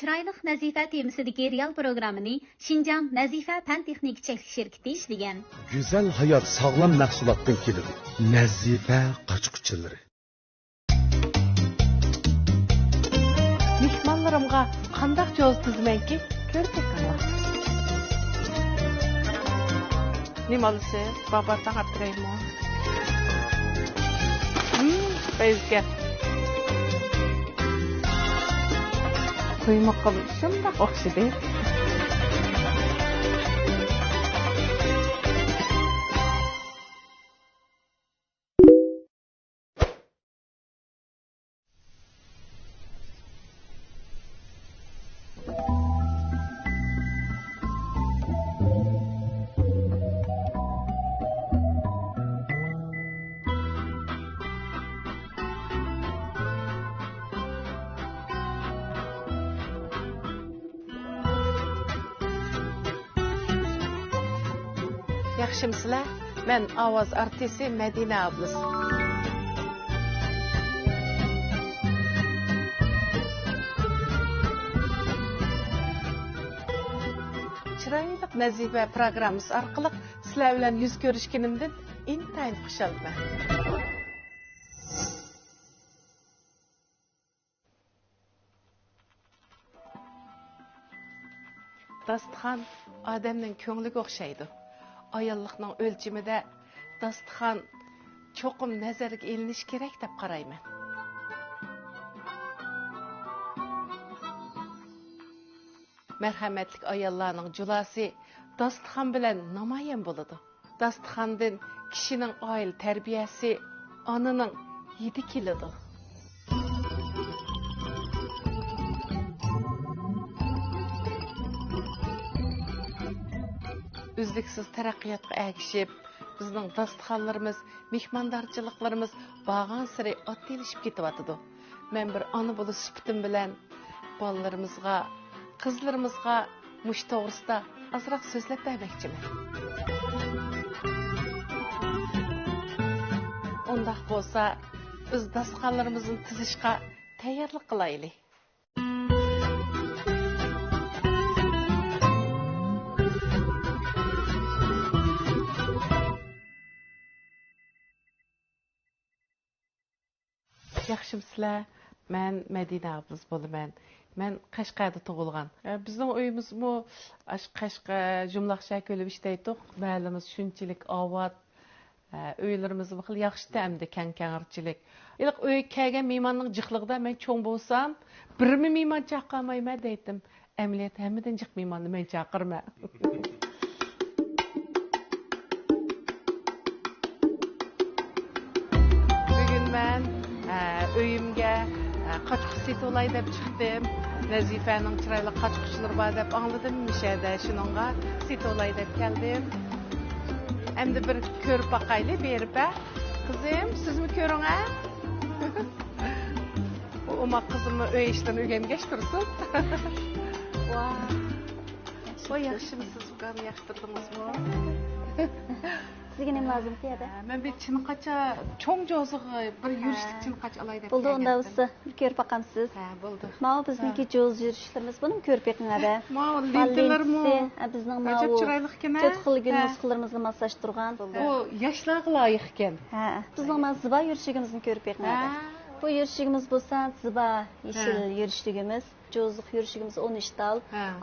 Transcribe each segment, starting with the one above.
chiroyliq nazifa temisidagi real programmani Xinjiang Nazifa fan texnik cheklik şirketi işleyen. Güzel hayat sağlam mahsulatdan keladi. Nazifa qochqichilari. Mehmonlarimga qanday jo'z tizmanki ko'rsak qana. Nimalisi baba taqab turaymi? Bezga. Kuymoqqa shundoq o'xshaydi. Yaxshimsizlar? Men ovoz artisti Madina Ablis. Chiroyli Nazifa programmasi orqali sizlar bilan yuz ko'rishganimdan intayin xursandman. Dasturxon odamning ko'ngliga o'xshaydi. Ayollikning o'lchimida dasturxon cho'qim nazarga ilinish kerak deb qarayman. Marhamatli ayollarning julasi dasturxon bilan namoyon bo'ladi. Dasturxondan kishining oila tarbiyasi, onaning hidi keladi. Üzlüksüz taraqqiyotga ergishib, bizning dasturxonlarimiz, mehmondorchiliklarimiz bag'an siri ottilishib ketyapti. Men bir ona bo'lish sifatim bilan bolalarimizga, qizlarimizga mush to'g'risida azroq so'zlab bermoqchiman. Undaq bo'lsa, biz dasturxonlarimizni tizishga tayyorlik qilaylik. Yaxshimsizlar? Men Madina Ablis bo'laman. Men Qashqarda tug'ilgan. Bizning uyimizmi Qashqa Jumlaqsha ko'lib ishtaydiq. Ma'limiz shunchalik obod. Uylarimiz bu xil yaxshi ta'mda kang-kangirchilik. Iliq uy kelgan mehmonning jiqligida men cho'ng bo'lsam, birmi mehmon chaqirmayman deydim. Amaliyat hammadan jiq mehmonni men chaqirma. Bugun men uyimga qochqi setolay deb chiqdim. Nazifaning chiroyli qochqichlari bor deb angladim. Mishada shuningga setolay deb keldim. Endi bir ko'rib baqaylik berib. Qizim, sizmi ko'ring-a? Oma qizimni uy ishdan o'rgangach tursin. Voy, yaxshimisiz, uqam yaxshi turdingizmi? Sizga nima lozim edi? Men bir chinqacha cho'ng jo'zig'i bir yurishlik chinqacha olay deb. Bo'ldi, unda siz bir ko'rib baqamsiz. Ha, bo'ldi. Mana bizniki jo'z yurishlarimiz buni ko'rib beqingada. Mana lintalarmi? Bizning mana chiroyli ekan. To'rt xil gul nusxalarimizni massaj turgan. O yoshlarga loyiq ekan. Ha, bizning mana ziba yurishligimizni ko'rib beqingada. Bu yurishligimiz bo'lsa, ziba yeshil yurishligimiz. Jo'zliq yurishligimiz 13 tal,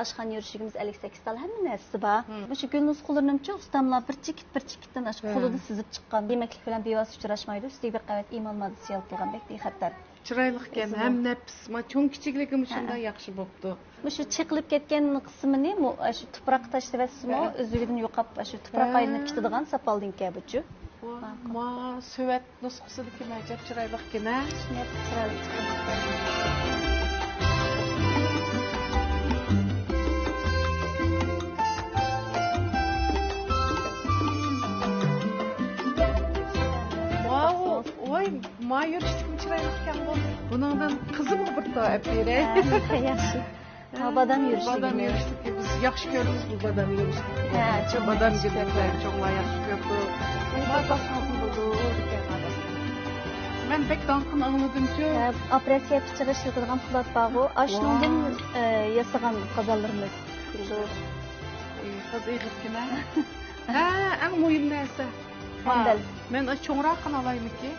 oshxona yurishligimiz 58 tal, hamma narsa bor. O'sha gul nusxalarimcha ustamlar bir chekitdan qo'lida sizib chiqqan. Yemeklik bilan bevosita uchrashmaydi. Ustiga bir qavat iymon moddasi yopilgan xattar. Chiroyli ekan, ham nafs, ma cho'ng kichikligim shunda yaxshi bo'pti. Shu chiqilib ketgan qismini shu tuproqqa tashlayapsizmi? O'zidan yo'qab, shu tuproq aylanib ketadigan sapaldin kabuchu. Ma suvat nusxasidagi majab chiroyli ekan-a? Ma yurishlik chiroyli ekan bu. Buningdan qizim bir to'yib beray. Yaxshi. Badam yurishligimiz. Biz yaxshi ko'ramiz bu badam yurishlikni. Ha, cho'ng badam gidlar, cho'nglar yaxshi ko'rdi. Ma basqon bo'ldi. Men Sen pek dankın anladımcı. Operatsiya yapıştırı işletilgan po'lat bağı. Aşundan yasagan qazanlarımız. Kız eğitkine. Ha, en mühim narsa. Handal. Men çoğraqın alayım ki.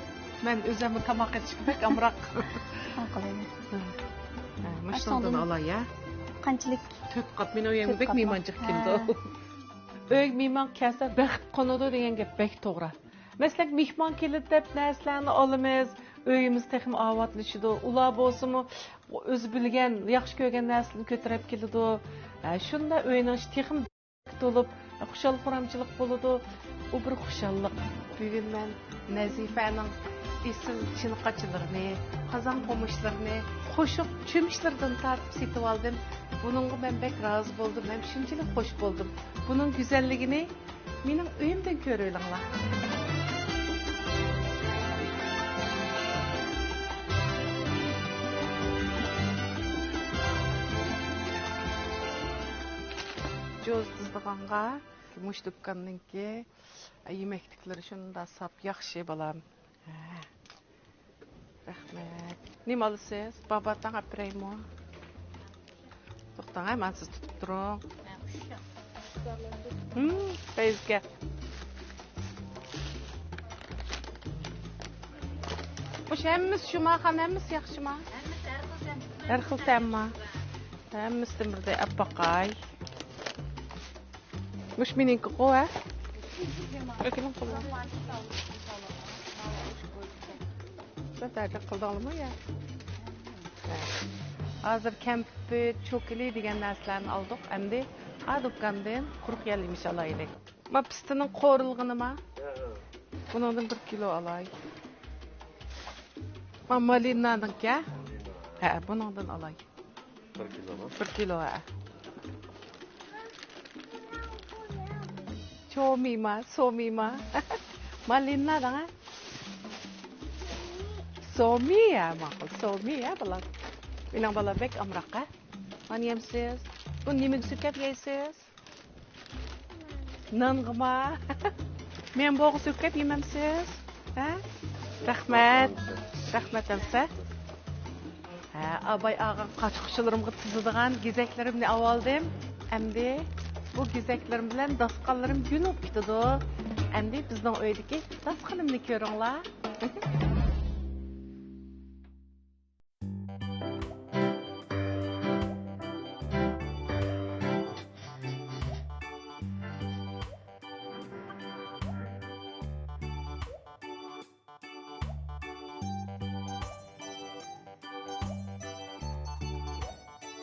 Men özümü tamaq etişki pek amraq. Qalaymiz. Müştondan alay ya. Qanchalik 4 qat men oyam To'rt bek qat meymanchiq mı? keldi. Öy meyman kelsa baxt qo'nadi degan gap bek to'g'ri. Masalan, mehmon keldi deb narsalarni olamiz, uyimiz texim avatlashidi. Ular bo'lsa-mu o'zi bilgan, yaxshi ko'rgan narsalarni ko'tarib keladi. Shunda uyning texim to'lib, xushal-xuramchilik bo'ladi. U bir xushallik. Bugun men Nazifaning isim chinqachilarini, qozon qo'mishlarini, qo'shiq cho'mishlardan tartib setib oldim. Bununla ben pek razı oldum. Hem şunçilik hoş buldum. Bunun güzelliğini benim uyumdan görüyorlar. Joz tızdıqanğa, muş dükkanınki yemeklikleri şunda sap yaxşı balam. Rahmet. Nima alısınız? Babadan apireyim o. To'xtang, men siz tutib turing. Fayzga. Mush hammamiz shuma, hammamiz yaxshimi? Har xil ta'mmi? Hammamiz birday apaqay. Mush meniki qo'y. Ökelim qo'ying. Zaten qildingmi ya? Hazır kempir, çokili degan narsalarni oldik. Endi ha do'kondan quruq yalimish olaylik. Ma pistining qo'rilganimi? Bundan 1 kilo olay. Ma malinadanki? Ha, bundan olay. 1 kilo mu? 1 kilo ha. Somima. Malinadan ha? Somiya ma'qul. Somiya bular. Benim bala bek amraqa. Ani yemsiz. Bu nimaga sürkab yeysiz? Nang'ma. Men bo'g'i sürkab yemamsiz? Ha? Rahmat. Rahmat amsa. Ha, abay ağam qachiqchilarimga tizadigan gezaklarimni oldim. Endi bu gezaklarim bilan dasqonlarim yunib ketadi. Endi bizning uydagi dasqonimni ko'ringlar.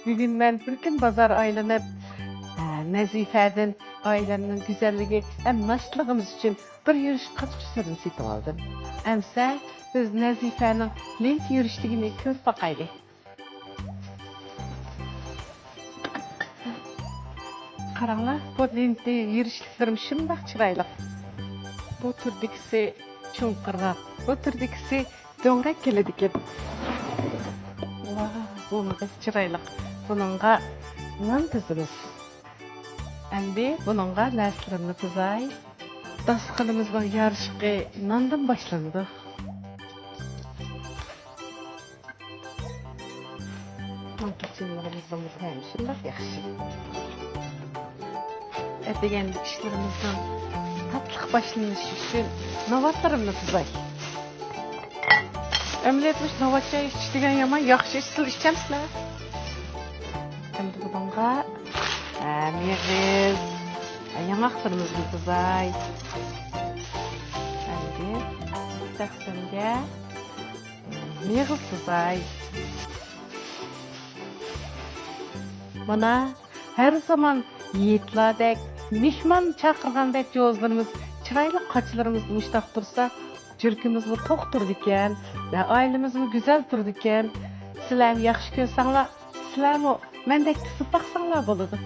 Bugün ben bir gün pazar aylanıp Nazife'den ailenin güzelliği hem naşlığımız için bir yürüyüş kaçışlarını setip aldım. Emse biz Nazife'nin lent yürüyüşlüğünü körüp bakaydı. Karanglar, bu lentli yürüyüşlüklerim şundak çıraylık. Bu türdükisi çoğunqırgak, bu türdükisi döngrak kelediken. Bu muğaz çıraylık. Bununla nan tızımız. Endi bununla nəslimini tızay. Dasqınımızın yarışıqı nandan başlandı. Mantıqçılarımızdan hemşirler yaxşı. Etegen işlerimizden tatlıq başlanış üçün novatlarımını tızay. Ömrü etmiş novatça işlegen yaman yaxşı işsil işçəmsizlər. Endi bununla meğiz, yanaqlarımızı tızay. Endi təqsimdə meğiz tızay. Bana her zaman yiğitlardek, mihman çakırgandek jozlarımız, çıraylı qaçlarımız muştaq tursa, жүрkümüz bu toq turdu iken, ve ailemiz bu güzel turdu iken, sizler yaxşı görsanlar, sizler mi mendek tisip baksanlar boludu.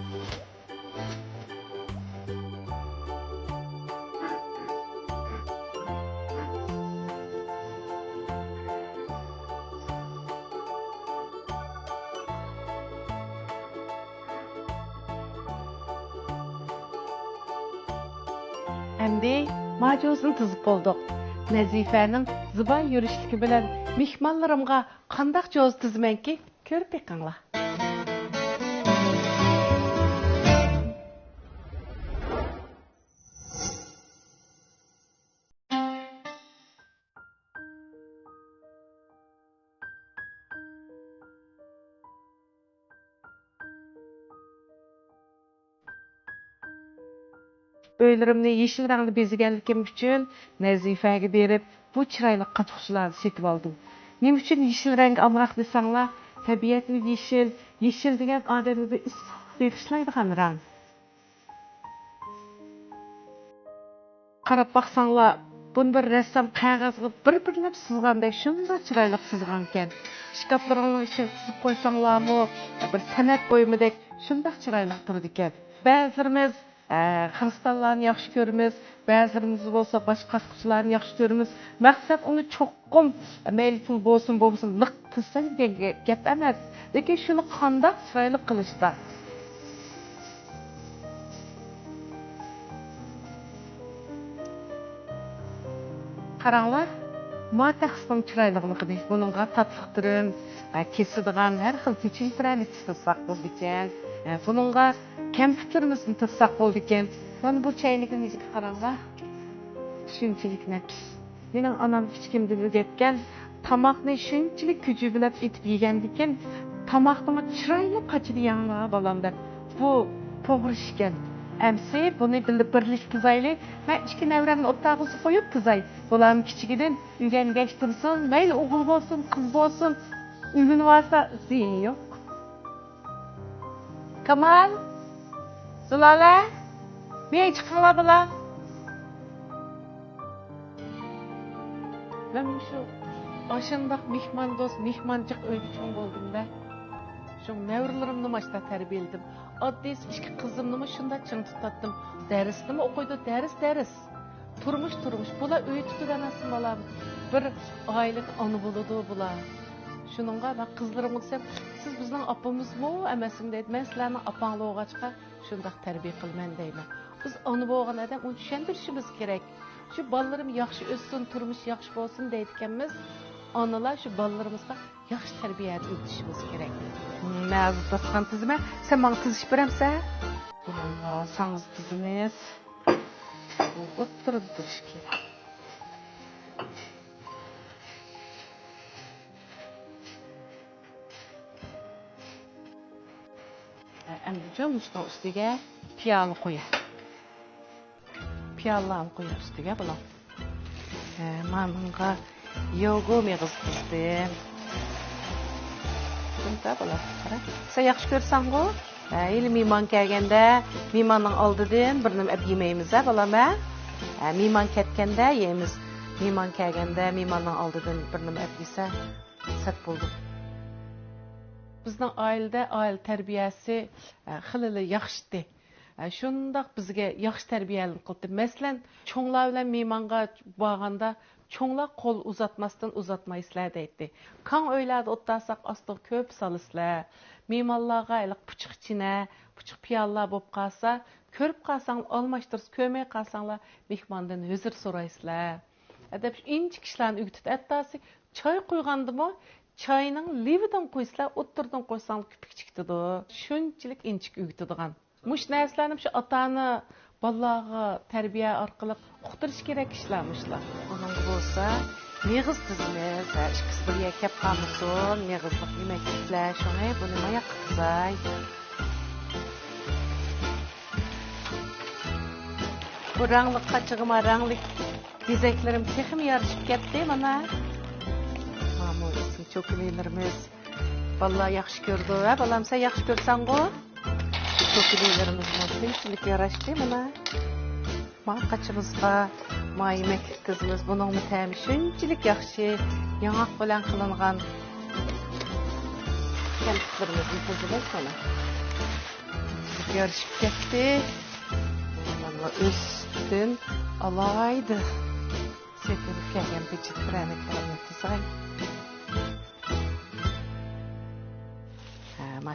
Endi majozunu tızıp olduk. Nazifaning ziba yurishligi bilan mehmonlarimga qanday joz tizmanki ko'rib beqinglar. Öylerimni yeşil rəngli bezigenlikim üçün Nazifaga berib bu çıraylı qatquşlarni setib aldım. Nim üçün yeşil rəng almaq desanlar, təbiətli yeşil, yeşil degan adamda istiflaydigan rəng. Qarab baxsanlar, bunu bir rəssam qağazga bir-birlab sızgandek şunday çıraylı sızgan ekan. Şkaflarning içine sızıb qoysanlarmı, bir san'at boyumidek şunday çıraylı turdi ekan. Bəzilərimiz Hristiyanlarni yaxshi ko'ramiz, ba'zilarimiz bo'lsa boshqa qatquchilarni yaxshi ko'ramiz. Maqsad uni cho'qqum mayli pul bo'lsin, liq qilsa gap emas. Lekin shuni qanday chiroyli qilishda. Qaranglar, mataxsning chiroyliligini, buningga tatliqtirim, kesidigan har xil pechenyelarni tissak bo'ldi ekan. Buningga kompyuterimizni tissak bo'ldi ekan. Mana bu chaynikni ichiga qaranglar. Shunchalik nafis. Mening onam kichkimda o'rgatgan tomoqni shunchalik kuchi bilan etib yegan ekan, tomoqni chiroyli qachidi yanglar bolamda. Bu to'g'ri ish ekan. Amsi buni birlik tuzaylik. Men ikki navramni o'rtog'iga qo'yib tuzay. Bolam kichigidan uylangaч tursin, mayli o'g'il bo'lsin, qiz bo'lsin, uylanib olsa ziyon yo'q. Kamal, Zulala, men chiqinglar bilan. Ben şu aşındaq mehmandost, mehmancıq öyküçün boldum-da. Şu nəvrlərimni maçda tərbiyələdim. Addiz iki qızımnı şunda çın tutattım. Dərisni oxuydu, dəris. Turmuş. Bula öy tutur anası balam. Bir aylık anı buludu bula. Şununla bak qızlarım desem, siz bizning apamızmı, əməsim deydi. Mən sizlərinin apanlı oğaçqa şundaq tərbiyə qılmən deyimən. Biz anı boğan adam onu düşəndirişimiz gerek. Şu ballarım yaxşı ötsün, turmuş yaxşı olsun deydikenmiz. Analar şu ballarımızga yaxşı tərbiyə ötüşümüz gerek. Məzid basqan tizime, sen bana tizиш beremsə? Sağız tizimiz. Oturdu duruşki. Əmricəm üstüge piyalı qoyar. Piyalarını qoyar üstüge bulam. Manınğa yoğu meğiz tizdim. Bunda bulam. Sen yaxşı görsən bu? Eli meyman kelgende, meymanın aldıdın, birinin əb yemeyimiz bulam. Meyman ketkende yeyimiz. Meyman kelgende, meymanın aldıdın, birinin əb yese sət buldum. Bizning aile tərbiyəsi xilili yaxşıdır. Şundaq bizga yaxşı tərbiyəlik qildi. Məsələn, çoğlar bilan mehmonga borganda çoğlar qo'l uzatmasdan uzatmaysizlar deydi. Kan o'ylarda o'ttasaq astig ko'p solisizlar. Mehmonlarga iliq puchuqchina, puchuq piyollar bo'lib qolsa, ko'rib qolsang almashtirib ko'may qolsanglar mehmondan huzur so'raysizlar. Adab inchik ishlarni o'g'itib attasi choy qo'ygandimi? Çayının levidan qo'ysizlar, o'ttirdan qo'ysang kichik chiqdi. Shunchalik inchik o'g'itadigan. Mush narsalarni shu ota-ona bolalarga tarbiya orqali uqtirish kerak ishlarmishlar. Onun bo'lsa, meg'iz tizimiz, ikkisi birga kelib qolmasin, meg'izlik yemakliklar, shuni buni moya qilsay. Bu rangli qachig'ima, rangli bezaklarim texim yarışib ketdi mana. Çok iyilerimiz. Vallahi yaxşı gördü. Balam sen yaxşı görsen o. Çok iyilerimiz nasıl yaraştı bana. Ma kaçımızga, ma yemeklik kızımız bunun mütemi şunçilik yaxşı, yanak bilen kılıngan kemiklerimizin kızımız bana. Yarışıp gitti. Vallahi üstün alaydı. Seferip gelgen peçet kremeklerini tuzay.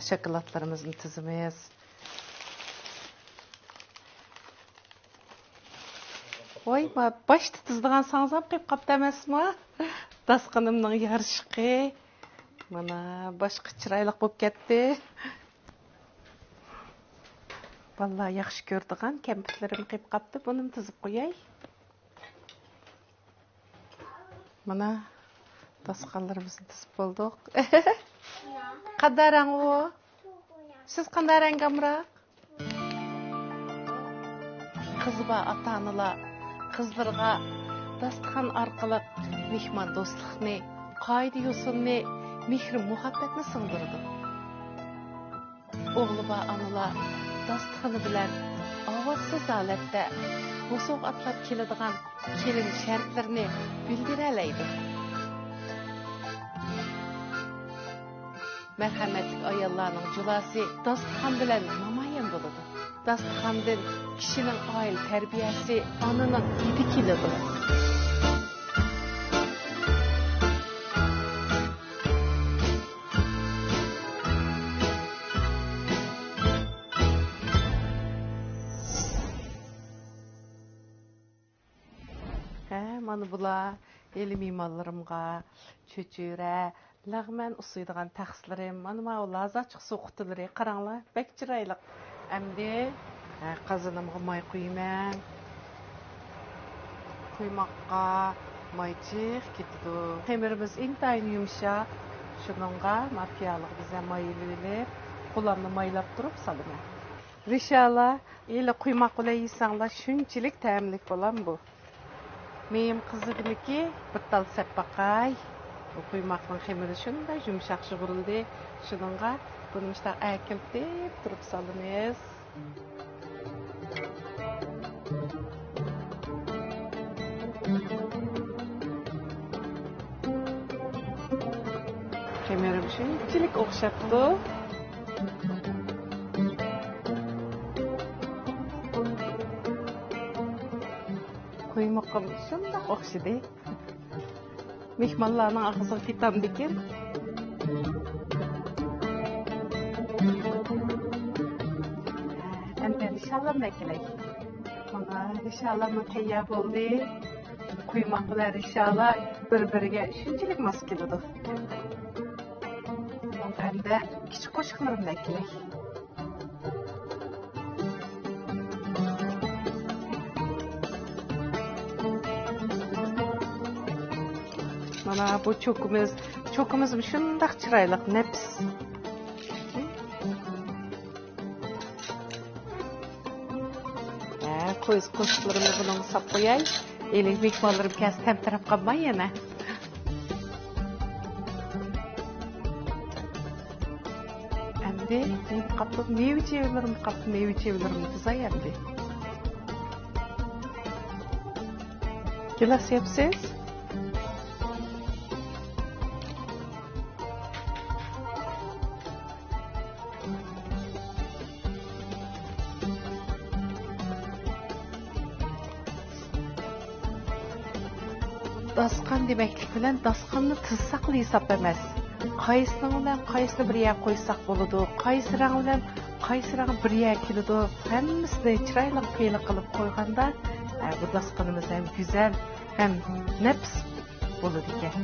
Şokoladlarımızın tuzumuz. Ой, başta tızdıgan sanzam qıyıp qaptı emasmı? Dasqınımның yarışqı. Mana başqa çiraylıq bo'lib ketdi. Vallahi yaxshi ko'rdigan kempitlerim qıyıp qaptı. Bunu tizib qo'yay. Mana dasqanlarımızı tizib bolduq. Qadarang o? Siz qandarang amraq? Qızba ata-analar qızlarga dastan orqali mehmon do'stlikni, qoida yo'sinni, mehr muhabbatni singdirdi. O'g'li va onalar dastxoni bilan ovozsiz holatda musoq atlab keladigan kelin shartlarni bildiralaydi. Merhametli ayollarning julasi dastxon bilan namoyon bo'ladi. Dastxondan kishining oila tarbiyasi onaning hidi keladi. Mana bular eli mehmonlarimga cho'chira, lag'man usuydigan taxslarim, mana lazachiq suqtilari qaranglar, bek chiroyli. Endi qazanimga may qo'yman. Quymoqqa maychiq ketdi. Temirimiz intayin yumshoq. Shuningga mafiyalik biza mayilib, qo'lamni maylab turib solaman. Inshaalloh, eli quymoq bilan yesanglar shunchalik ta'mlik bo'lan bu. Men qizig'imki bir tal sappaqay. Quymoqning xemiri shunday yumshoq shug'urildi. Shuningga buni ishda akiltib turib solamiz. Xemirim shunchalik o'xshabdi. Quymoqqa shunday o'xshadi. Mehmonlarning og'ziga ketamdikin. İnşallah mekelek. Mana inşallah mutayya bo'ldi. Quymoqlar inşallah bir-biriga shunchalik mos keladi. Endi kichik qo'shiqlarim mekelek. Mana bu cho'kimiz shunday chiroyli, nafs. Ko'z qo'shiqlarimni bilan sap qo'yay. Eling mehmonlarim kas tamtarab qolmay yana. Endi qapli meva chevlarim tuzayapti. Gilas yapsiz? Dasqan deməklik bilan dasqanni tizsaqlı hesab emas. Qaysini bilan qaysini bir yer qo'ysak bo'ladi, qaysi rang bilan qaysi rang bir yer keladi. Hammasini chiroyli qiyla qilib qo'yganda, bu dasqanimiz ham go'zal, ham nafs bo'ladi ekan.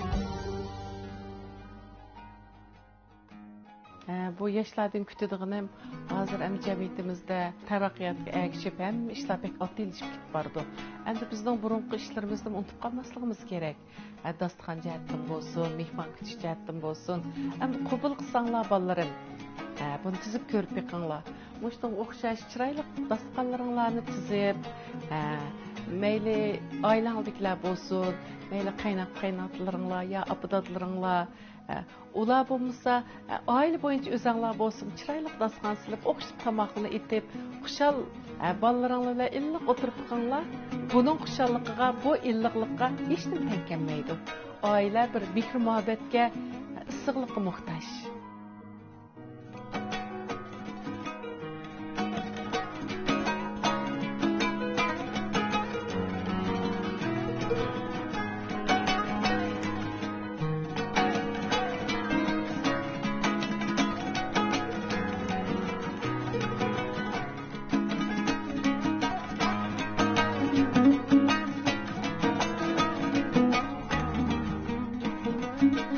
Bu yoshlardan kutadiganim hozir ham jamiyatimizda taraqqiyotga ergishib ham ishlar pek otilishib ketib bordi. Endi bizning burunqi ishlarimizni unutib qolmasligimiz kerak. Dasturxon jihatdan bo'lsin, mehmon kutish jihatdan bo'lsin. Endi qabul qilsanglar bolalarim, buni tizib ko'rib beqinglar. Mushtung o'xshash chiroyli dasturxonlaringlarni tizib, mayli oilangizdagilar bo'lsin, mayli qaynotlaringlar yo opadodlaringlar, ular bo'lmasa oila bo'yicha o'zinglar bo'lsin, chiroyli dasturxon silib, o'xshab tomoqni etib, xushal bolalaringlar bilan illiq o'tirib qolinglar. Buning xushalligiga, bu illiqlikqa hech nima tengkelmaydi. Oila bir mehr muhabbatga, issiqlikqa muhtoj. Thank you.